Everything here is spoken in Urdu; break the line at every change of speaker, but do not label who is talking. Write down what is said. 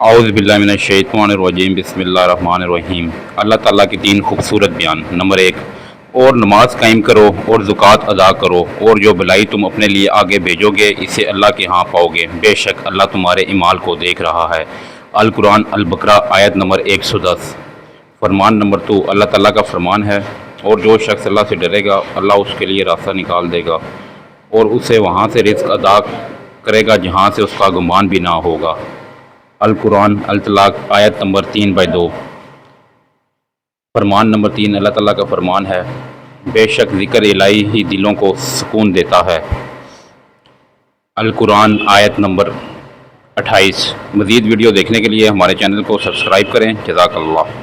اعوذ باللہ من الشیطان الرجیم بسم اللہ الرحمن الرحیم۔ اللہ تعالیٰ کی تین خوبصورت بیان۔ نمبر 1، اور نماز قائم کرو اور زکوٰۃ ادا کرو، اور جو بلائی تم اپنے لیے آگے بھیجو گے اسے اللہ کے ہاں پاؤ گے، بے شک اللہ تمہارے اعمال کو دیکھ رہا ہے۔ القرآن البقرہ آیت نمبر 110۔ فرمان نمبر 2، اللہ تعالیٰ کا فرمان ہے، اور جو شخص اللہ سے ڈرے گا اللہ اس کے لیے راستہ نکال دے گا اور اسے وہاں سے رزق عطا کرے گا جہاں سے اس کا گمان بھی نہ ہوگا۔ القرآن الطلاق آیت نمبر 3/2۔ فرمان نمبر 3، اللہ تعالیٰ کا فرمان ہے، بے شک ذکر الہی ہی دلوں کو سکون دیتا ہے۔ القرآن آیت نمبر 28۔ مزید ویڈیو دیکھنے کے لیے ہمارے چینل کو سبسکرائب کریں۔ جزاک اللہ۔